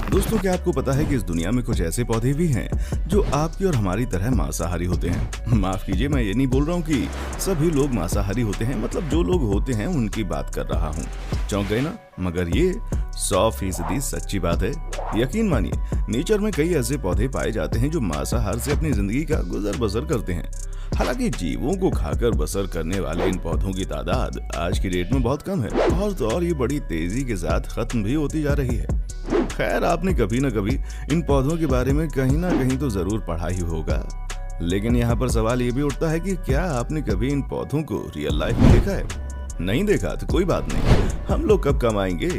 दोस्तों, क्या आपको पता है कि इस दुनिया में कुछ ऐसे पौधे भी हैं जो आपकी और हमारी तरह मांसाहारी होते हैं। माफ कीजिए, मैं ये नहीं बोल रहा हूँ कि सभी लोग मांसाहारी होते हैं, मतलब जो लोग होते हैं उनकी बात कर रहा हूँ। चौंक गए ना? मगर ये 100% सच्ची बात है। यकीन मानिए, नेचर में कई ऐसे पौधे पाए जाते हैं जो मांसाहार से अपनी जिंदगी का गुजर बसर करते हैं। हालांकि जीवों को खाकर बसर करने वाले इन पौधों की तादाद आज की डेट में बहुत कम है, और तो और ये बड़ी तेजी के साथ खत्म भी होती जा रही है। खैर, आपने कभी न कभी इन पौधों के बारे में कहीं ना कहीं तो जरूर पढ़ा ही होगा, लेकिन यहाँ पर सवाल ये भी उठता है कि क्या आपने कभी इन पौधों को रियल लाइफ में देखा है? नहीं देखा तो कोई बात नहीं, हम लोग कब कमाएंगे।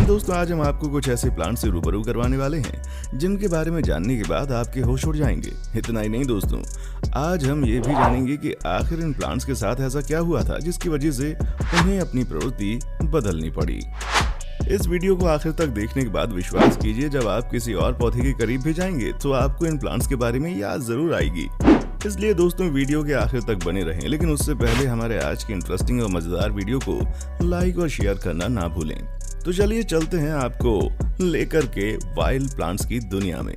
दोस्तों, आज हम आपको कुछ ऐसे प्लांट से रूबरू करवाने वाले हैं जिनके बारे में जानने के बाद आपके होश उड़ जाएंगे। इतना ही नहीं दोस्तों, आज हम ये भी जानेंगे कि आखिर इन प्लांट्स के साथ ऐसा क्या हुआ था जिसकी वजह से उन्हें अपनी प्रवृत्ति बदलनी पड़ी। इस वीडियो को आखिर तक देखने के बाद विश्वास कीजिए, जब आप किसी और पौधे के करीब भी जाएंगे तो आपको इन प्लांट्स के बारे में याद जरूर आएगी। इसलिए दोस्तों, वीडियो के आखिर तक बने रहें, लेकिन उससे पहले हमारे आज की इंटरेस्टिंग और मजेदार वीडियो को लाइक और शेयर करना ना भूलें। तो चलिए चलते हैं आपको लेकर के वाइल्ड प्लांट्स की दुनिया में।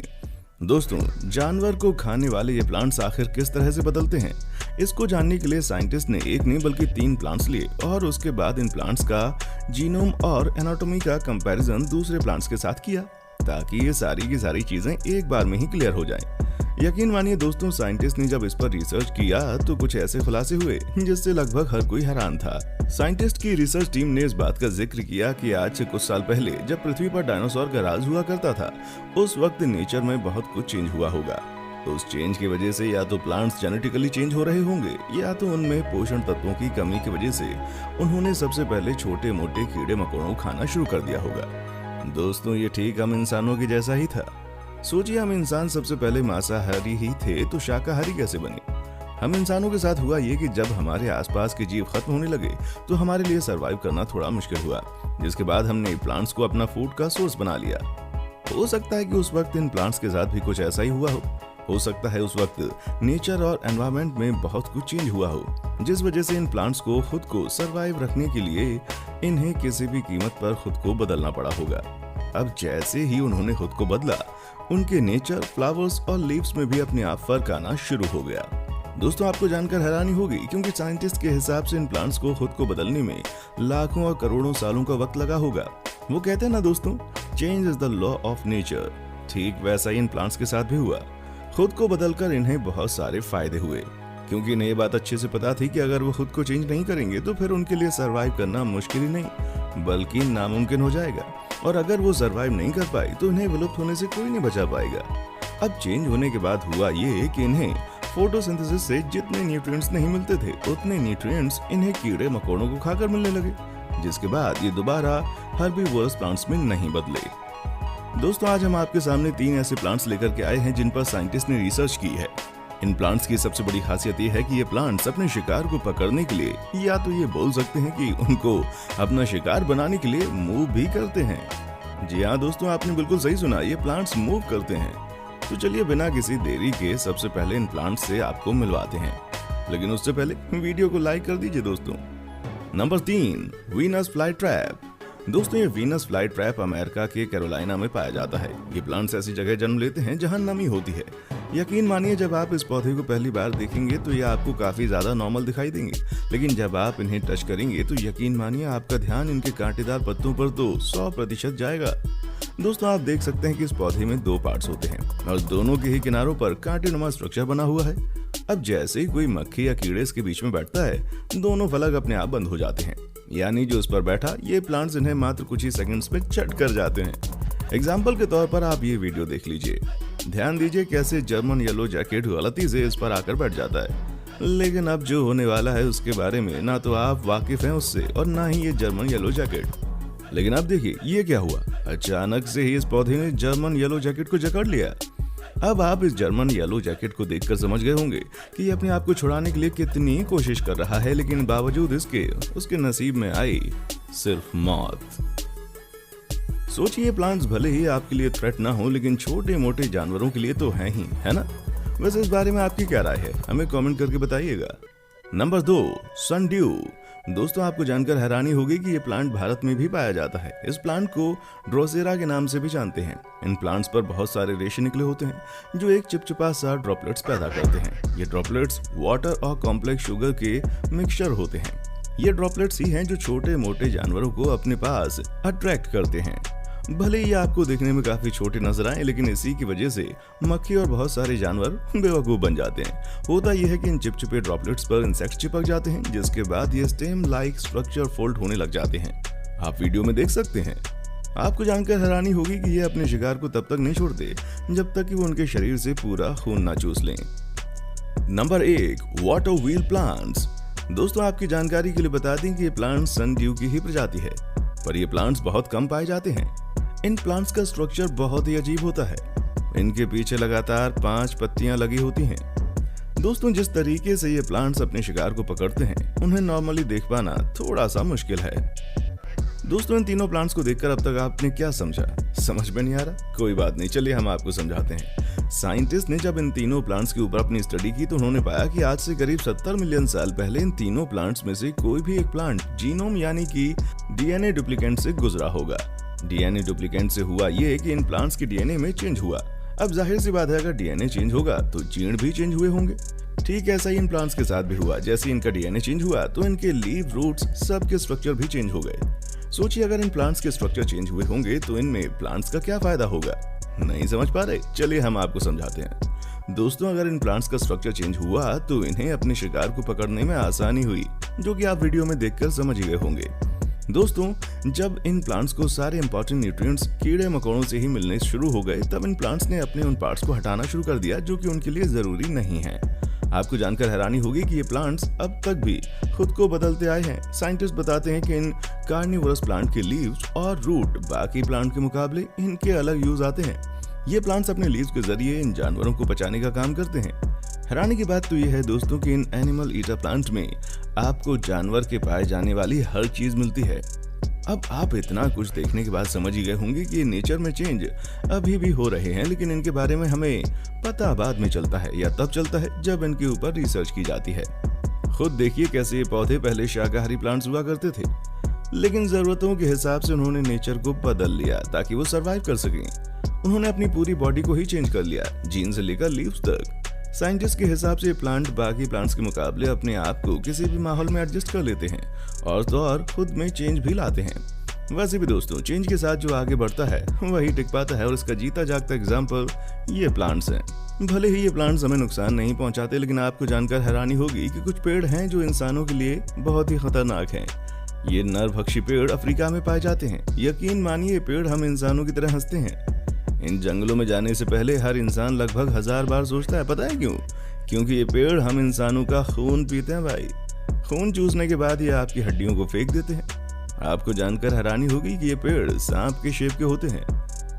दोस्तों, जानवर को खाने वाले ये प्लांट्स आखिर किस तरह से बदलते हैं, इसको जानने के लिए साइंटिस्ट ने एक नहीं बल्कि 3 प्लांट्स लिए और उसके बाद इन प्लांट्स का जीनोम और एनाटॉमी का कंपैरिजन दूसरे प्लांट्स के साथ किया, ताकि ये सारी की सारी चीजें एक बार में ही क्लियर हो जाएं। यकीन मानिए दोस्तों, साइंटिस्ट ने जब इस पर रिसर्च किया तो कुछ ऐसे खुलासे हुए जिससे लगभग हर कोई हैरान था। साइंटिस्ट की रिसर्च टीम ने इस बात का जिक्र किया कि आज से कुछ साल पहले जब पृथ्वी पर डायनासोर का राज हुआ करता था, उस वक्त नेचर में बहुत कुछ चेंज हुआ होगा। उस चेंज की वजह से या तो प्लांट्स जेनेटिकली चेंज हो रहे होंगे, या तो उनमें पोषण तत्वों की कमी की वजह से उन्होंने सबसे पहले छोटे मोटे कीड़े मकोड़ों खाना शुरू कर दिया होगा। दोस्तों, ये ठीक हम इंसानों की जैसा ही था। सोचिए, हम इंसान सबसे पहले मांसाहारी ही थे तो शाकाहारी कैसे बने? हम इंसानों के साथ हुआ ये कि जब हमारे आसपास के जीव खत्म होने लगे तो हमारे लिए सरवाइव करना थोड़ा मुश्किल हुआ, जिसके बाद हमने प्लांट्स को अपना फूड का सोर्स बना लिया। हो सकता है कि उस वक्त इन प्लांट्स के साथ भी कुछ ऐसा ही हुआ हो सकता है उस वक्त नेचर और एनवायरनमेंट में बहुत कुछ चेंज हुआ हो, जिस वजह से इन प्लांट्स को खुद को सरवाइव रखने के लिए इन्हें किसी भी कीमत पर खुद को बदलना पड़ा होगा। अब जैसे ही उन्होंने खुद को बदला, उनके नेचर, फ्लावर्स और लीव्स में भी अपने आप फर्क आना शुरू हो गया। दोस्तों, आपको जानकर हैरानी होगी, क्योंकि साइंटिस्ट के हिसाब से इन प्लांट्स को खुद को बदलने में लाखों और करोड़ों सालों का वक्त लगा होगा। वो कहते हैं ना दोस्तों, change is the law of nature. ठीक वैसा ही इन प्लांट्स के साथ भी हुआ। खुद को बदलकर इन्हें बहुत सारे फायदे हुए, क्योंकि इन्हें ये बात अच्छे से पता थी कि अगर वो खुद को चेंज नहीं करेंगे तो फिर उनके लिए सरवाइव करना मुश्किल ही नहीं बल्कि नामुमकिन हो जाएगा, और अगर वो सरवाइव नहीं कर पाए तो इन्हें विलुप्त होने से कोई नहीं बचा पाएगा। अब चेंज होने के बाद हुआ ये कि इन्हें फोटोसिंथेसिस से जितने न्यूट्रिएंट्स नहीं मिलते थे, उतने न्यूट्रिएंट्स इन्हें कीड़े मकोड़ों को खाकर मिलने लगे, जिसके बाद ये दोबारा हर्बीवोरस प्लांट्स में नहीं बदले। दोस्तों, आज हम आपके सामने 3 ऐसे प्लांट्स लेकर के आए हैं जिन पर साइंटिस्ट ने रिसर्च की है। इन प्लांट्स की सबसे बड़ी खासियत यह है कि ये प्लांट्स अपने शिकार को पकड़ने के लिए, या तो ये बोल सकते हैं कि उनको अपना शिकार बनाने के लिए मूव भी करते हैं। जी हाँ दोस्तों, आपने बिल्कुल सही सुना, ये प्लांट्स मूव करते हैं। तो चलिए बिना किसी देरी के सबसे पहले इन प्लांट्स से आपको मिलवाते हैं, लेकिन उससे पहले वीडियो को लाइक कर दीजिए दोस्तों। Number 3, Venus fly trap. दोस्तों, ये वीनस फ्लाई ट्रैप अमेरिका के कैरोलिना में पाया जाता है। ये प्लांट्स ऐसी जगह जन्म लेते हैं जहां नमी होती है। यकीन मानिए, जब आप इस पौधे को पहली बार देखेंगे तो ये आपको काफी ज्यादा नॉर्मल दिखाई देंगे, लेकिन जब आप इन्हें टच करेंगे तो यकीन मानिए आपका ध्यान इनके कांटेदार पत्तों पर तो 100% जाएगा। दोस्तों, आप देख सकते हैं कि इस पौधे में 2 पार्ट्स होते हैं और दोनों के ही किनारों पर कांटेनुमा स्ट्रक्चर बना हुआ है। अब जैसे ही कोई मक्खी या कीड़े इसके बीच में बैठता है, दोनों फलक अपने आप बंद हो जाते हैं, यानी जो इस पर बैठा, ये प्लांट्स इन्हें मात्र कुछ ही सेकंड्स में चट कर जाते हैं। एग्जाम्पल के तौर पर आप ये वीडियो देख लीजिए। ध्यान दीजिए कैसे जर्मन येलो जैकेट गलती से इस पर आकर बैठ जाता है, लेकिन अब जो होने वाला है उसके बारे में ना तो आप वाकिफ हैं उससे और ना ही ये जर्मन येलो जैकेट। लेकिन अब देखिए ये क्या हुआ, अचानक से ही इस पौधे ने जर्मन येलो जैकेट को जकड़ लिया। अब आप इस जर्मन येलो जैकेट को देखकर समझ गए होंगे कि ये अपने आप को छुड़ाने के लिए कितनी कोशिश कर रहा है, लेकिन बावजूद इसके उसके नसीब में आई सिर्फ मौत। सोचिए, प्लांट्स भले ही आपके लिए थ्रेट ना हो, लेकिन छोटे मोटे जानवरों के लिए तो हैं ही, है ना? वैसे इस बारे में आपकी क्या राय है, हमें कमेंट करके बताइएगा। Number 2, sundew. दोस्तों आपको जानकर हैरानी होगी कि ये प्लांट भारत में भी पाया जाता है। इस प्लांट को ड्रोसेरा के नाम से भी जानते हैं। इन प्लांट्स पर बहुत सारे रेशे निकले होते हैं जो एक चिपचिपा सा ड्रॉपलेट्स पैदा करते हैं। ये ड्रॉपलेट्स वाटर और कॉम्प्लेक्स शुगर के मिक्सचर होते हैं। ये ड्रॉपलेट्स ही हैं जो छोटे मोटे जानवरों को अपने पास अट्रैक्ट करते हैं। भले ही आपको देखने में काफी छोटे नजर आए, लेकिन इसी की वजह से मक्खी और बहुत सारे जानवर बेवकूफ बन जाते हैं। होता यह है कि इन चिपचिपे ड्रॉपलेट्स पर इंसेक्ट चिपक जाते हैं, जिसके बाद ये स्टेम लाइक स्ट्रक्चर फोल्ड होने लग जाते हैं। आप वीडियो में देख सकते हैं। आपको जानकर हैरानी होगी कि ये अपने शिकार को तब तक नहीं छोड़ते जब तक कि वो उनके शरीर से पूरा खून ना चूस लें। Number 1, water wheel plants. दोस्तों आपकी जानकारी के लिए बता दें कि ये प्लांट सनड्यू की ही प्रजाति है, पर ये प्लांट्स बहुत कम पाए जाते हैं। इन प्लांट्स का स्ट्रक्चर बहुत ही अजीब होता है। इनके पीछे लगातार 5 पत्तियां लगी होती हैं। दोस्तों जिस तरीके से ये प्लांट्स अपने शिकार को पकड़ते हैं, उन्हें नॉर्मली देख पाना थोड़ा सा मुश्किल है। दोस्तों इन तीनों प्लांट्स को देखकर अब तक आपने क्या समझा? समझ में नहीं आ रहा? कोई बात नहीं, चलिए हम आपको समझाते हैं। साइंटिस्ट ने जब इन तीनों प्लांट्स के ऊपर अपनी स्टडी की तो उन्होंने पाया कि आज से करीब 70 मिलियन साल पहले इन तीनों प्लांट्स में से कोई भी एक प्लांट जीनोम यानी कि डीएनए डुप्लीकेंट से गुजरा होगा। डीएनए डुप्लीकेंट से हुआ ये कि इन प्लांट्स के डीएनए में चेंज हुआ। अब जाहिर सी बात है, अगर डीएनए चेंज होगा तो जीन भी चेंज हुए होंगे। ठीक ऐसा ही इन प्लांट्स के साथ भी हुआ। जैसे इनका डीएनए चेंज हुआ तो इनके लीव, रूट्स सब के स्ट्रक्चर भी चेंज हो गए। सोचिए अगर इन प्लांट्स के स्ट्रक्चर चेंज हुए होंगे तो इनमें प्लांट्स का क्या फायदा होगा? नहीं समझ पा रहे? चलिए हम आपको समझाते हैं। दोस्तों अगर इन प्लांट्स का स्ट्रक्चर चेंज हुआ तो इन्हें अपने शिकार को पकड़ने में आसानी हुई, जो कि आप वीडियो में देखकर समझ ही गए होंगे। दोस्तों जब इन प्लांट्स को सारे इंपॉर्टेंट न्यूट्रिएंट्स कीड़े मकोड़ों से ही मिलने शुरू हो गए, तब इन प्लांट्स ने अपने उन पार्ट्स को हटाना शुरू कर दिया जो कि उनके लिए जरूरी नहीं है। आपको जानकर हैरानी होगी कि ये प्लांट्स अब तक भी खुद को बदलते आए हैं। साइंटिस्ट बताते हैं कि इन कार्निवोरस प्लांट के लीव्स और रूट बाकी प्लांट के मुकाबले इनके अलग यूज आते हैं। ये प्लांट्स अपने लीव्स के जरिए इन जानवरों को बचाने का काम करते हैं। हैरानी की बात तो यह है दोस्तों कि इन एनिमल ईटर प्लांट में आपको जानवर के पाए जाने वाली हर चीज मिलती है। अब आप इतना कुछ देखने के बाद समझ ही गए होंगे कि नेचर में चेंज अभी भी हो रहे हैं, लेकिन इनके बारे में हमें पता बाद में चलता है या तब चलता है जब इनके ऊपर रिसर्च की जाती है। खुद देखिए कैसे ये पौधे पहले शाकाहारी प्लांट्स हुआ करते थे, लेकिन जरूरतों के हिसाब से उन्होंने नेचर को बदल लिया ताकि वो सरवाइव कर सकें। उन्होंने अपनी पूरी बॉडी को ही चेंज कर लिया, जीन से लेकर लीव्स तक। साइंटिस्ट के हिसाब से प्लांट बाकी प्लांट्स के मुकाबले अपने आप को किसी भी माहौल में एडजस्ट कर लेते हैं और तो और खुद में चेंज भी लाते हैं। वैसे भी दोस्तों चेंज के साथ जो आगे बढ़ता है वही टिक पाता है, और इसका जीता जागता एग्जाम्पल ये प्लांट्स हैं। भले ही ये प्लांट्स हमें नुकसान नहीं पहुंचाते, लेकिन आपको जानकर हैरानी होगी कि कुछ पेड़ हैं जो इंसानों के लिए बहुत ही खतरनाक हैं। ये नरभक्षी पेड़ अफ्रीका में पाए जाते हैं। यकीन मानिए पेड़ हम इंसानों की तरह हंसते हैं। इन जंगलों में जाने से पहले हर इंसान लगभग 1000 बार सोचता है। पता है क्यों? क्योंकि ये पेड़ हम इंसानों का खून पीते हैं भाई। खून चूसने के बाद ये आपकी हड्डियों को फेंक देते हैं। आपको जानकर हैरानी होगी कि ये पेड़ सांप के शेप के होते हैं।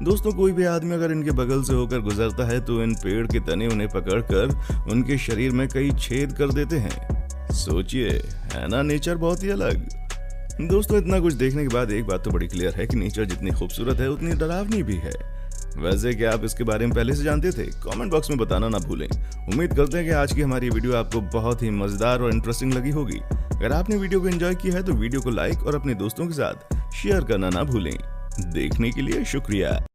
दोस्तों कोई भी आदमी अगर इनके बगल से होकर गुजरता है तो इन पेड़ के तने उन्हें पकड़कर उनके शरीर में कई छेद कर देते हैं। सोचिए, है ना नेचर बहुत ही अलग। दोस्तों इतना कुछ देखने के बाद एक बात तो बड़ी क्लियर है कि नेचर जितनी खूबसूरत है उतनी डरावनी भी है। वैसे क्या आप इसके बारे में पहले से जानते थे? कमेंट बॉक्स में बताना ना भूलें। उम्मीद करते हैं कि आज की हमारी वीडियो आपको बहुत ही मजेदार और इंटरेस्टिंग लगी होगी। अगर आपने वीडियो को एंजॉय किया है तो वीडियो को लाइक और अपने दोस्तों के साथ शेयर करना ना भूलें। देखने के लिए शुक्रिया।